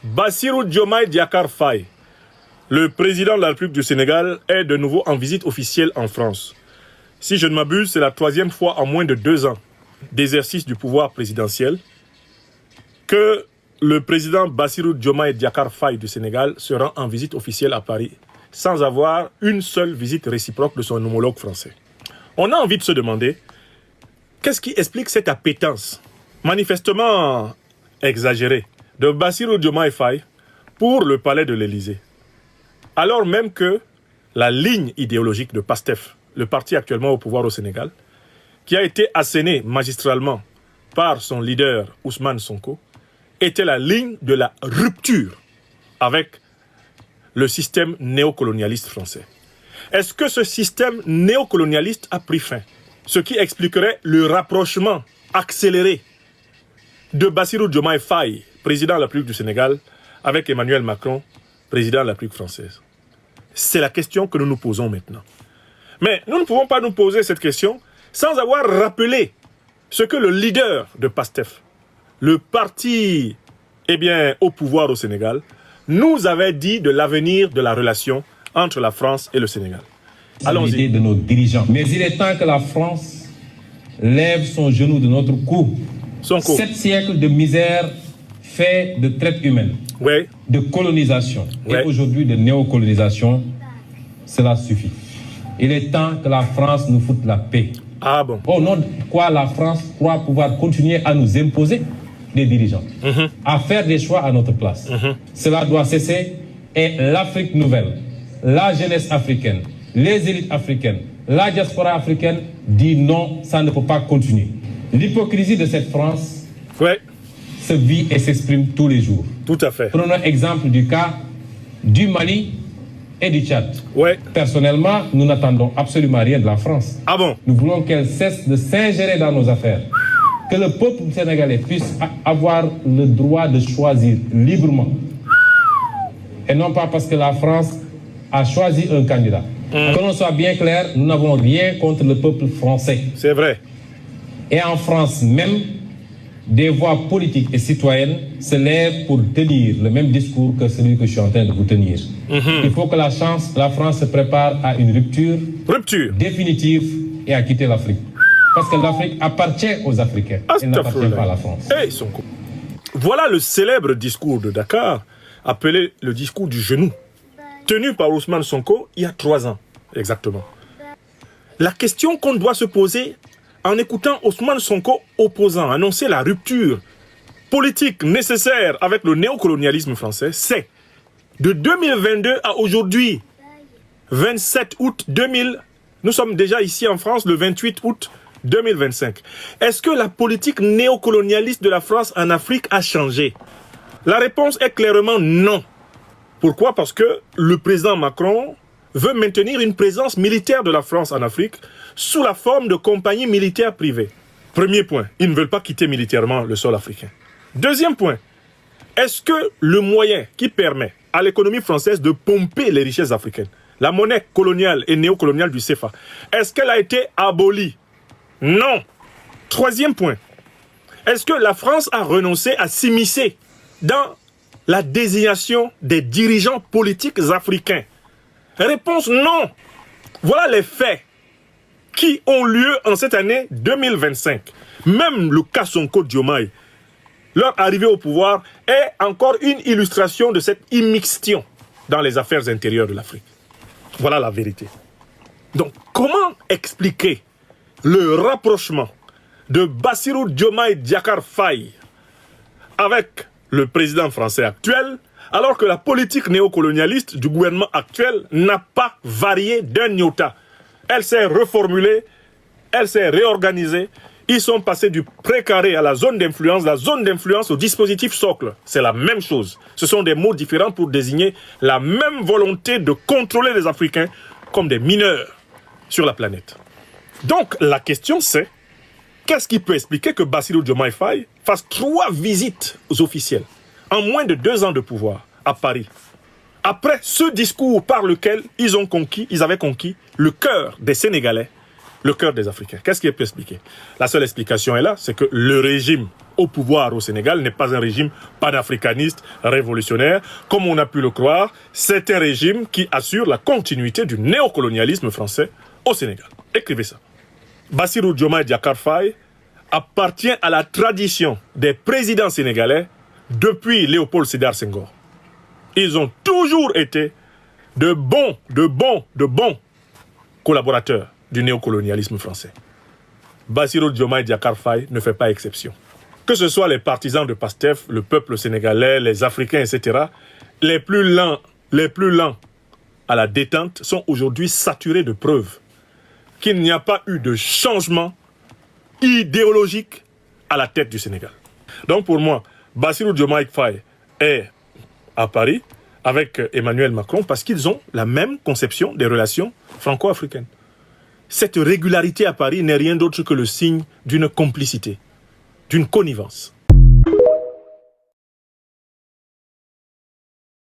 Bassirou Diomaye Diakhar Faye, le président de la République du Sénégal, est de nouveau en visite officielle en France. Si je ne m'abuse, c'est la 3e fois en moins de 2 ans d'exercice du pouvoir présidentiel que le président Bassirou Diomaye Diakhar Faye du Sénégal se rend en visite officielle à Paris sans avoir une seule visite réciproque de son homologue français. On a envie de se demander, qu'est-ce qui explique cette appétence manifestement exagérée de Bassirou Diomaye Faye pour le palais de l'Élysée, alors même que la ligne idéologique de PASTEF, le parti actuellement au pouvoir au Sénégal, qui a été asséné magistralement par son leader Ousmane Sonko, était la ligne de la rupture avec le système néocolonialiste français. Est-ce que ce système néocolonialiste a pris fin? Ce qui expliquerait le rapprochement accéléré de Bassirou Diomaye Faye, président de la République du Sénégal, avec Emmanuel Macron, président de la République française. C'est la question que nous nous posons maintenant. Mais nous ne pouvons pas nous poser cette question sans avoir rappelé ce que le leader de PASTEF, le parti au pouvoir au Sénégal, nous avait dit de l'avenir de la relation entre la France et le Sénégal. Allons-y. De nos dirigeants. Mais il est temps que la France lève son genou de notre cou. 7 siècles de misère fait de traite humaine, de colonisation et aujourd'hui de néocolonisation, cela suffit. Il est temps que la France nous foute la paix. Ah bon? Au nom de quoi la France croit pouvoir continuer à nous imposer des dirigeants, à faire des choix à notre place. Cela doit cesser et l'Afrique nouvelle, la jeunesse africaine, les élites africaines, la diaspora africaine dit non, ça ne peut pas continuer. L'hypocrisie de cette France se vit et s'exprime tous les jours. Tout à fait. Prenons exemple du cas du Mali et du Tchad. Personnellement, nous n'attendons absolument rien de la France. Ah bon? Nous voulons qu'elle cesse de s'ingérer dans nos affaires. Que le peuple sénégalais puisse avoir le droit de choisir librement. Et non pas parce que la France a choisi un candidat. Que l'on soit bien clair, nous n'avons rien contre le peuple français. C'est vrai. Et en France même, des voix politiques et citoyennes se lèvent pour tenir le même discours que celui que je suis en train de vous tenir. Il faut que la France se prépare à une rupture définitive et à quitter l'Afrique. Parce que l'Afrique appartient aux Africains. Elle n'appartient pas à la France. Voilà le célèbre discours de Dakar, appelé le discours du genou, tenu par Ousmane Sonko il y a 3 ans, exactement. La question qu'on doit se poser en écoutant Ousmane Sonko opposant, annoncer la rupture politique nécessaire avec le néocolonialisme français, c'est de 2022 à aujourd'hui, 27 août 2000, nous sommes déjà ici en France le 28 août 2025. Est-ce que la politique néocolonialiste de la France en Afrique a changé? La réponse est clairement non. Pourquoi? Parce que le président Macron veut maintenir une présence militaire de la France en Afrique sous la forme de compagnies militaires privées. Premier point, ils ne veulent pas quitter militairement le sol africain. Deuxième point, est-ce que le moyen qui permet à l'économie française de pomper les richesses africaines, la monnaie coloniale et néocoloniale du CFA, est-ce qu'elle a été abolie? Non. Troisième point, est-ce que la France a renoncé à s'immiscer dans la désignation des dirigeants politiques africains? Réponse non. Voilà les faits qui ont lieu en cette année 2025. Même le cas Sonko Diomaye, leur arrivée au pouvoir est encore une illustration de cette immixtion dans les affaires intérieures de l'Afrique. Voilà la vérité. Donc, comment expliquer le rapprochement de Bassirou Diomaye Diakhar Faye avec le président français actuel, alors que la politique néocolonialiste du gouvernement actuel n'a pas varié d'un iota? Elle s'est reformulée, elle s'est réorganisée. Ils sont passés du précaré à la zone d'influence au dispositif socle. C'est la même chose. Ce sont des mots différents pour désigner la même volonté de contrôler les Africains comme des mineurs sur la planète. Donc la question c'est, qu'est-ce qui peut expliquer que Bassirou Diomaye Faye fasse 3 visites officielles en moins de 2 ans de pouvoir à Paris, après ce discours par lequel ils avaient conquis le cœur des Sénégalais, le cœur des Africains? Qu'est-ce qui peut expliquer? La seule explication est là, c'est que le régime au pouvoir au Sénégal n'est pas un régime panafricaniste, révolutionnaire, comme on a pu le croire. C'est un régime qui assure la continuité du néocolonialisme français au Sénégal. Écrivez ça. Bassirou Diomaye Diakhar Faye appartient à la tradition des présidents sénégalais depuis Léopold Sédar Senghor. Ils ont toujours été de bons collaborateurs du néocolonialisme français. Bassirou Diomaye Diakhar Faye ne fait pas exception. Que ce soit les partisans de PASTEF, le peuple sénégalais, les Africains, etc., les plus lents à la détente sont aujourd'hui saturés de preuves qu'il n'y a pas eu de changement idéologique à la tête du Sénégal. Donc pour moi, Bassirou Diomaye Faye est à Paris avec Emmanuel Macron parce qu'ils ont la même conception des relations franco-africaines. Cette régularité à Paris n'est rien d'autre que le signe d'une complicité, d'une connivence.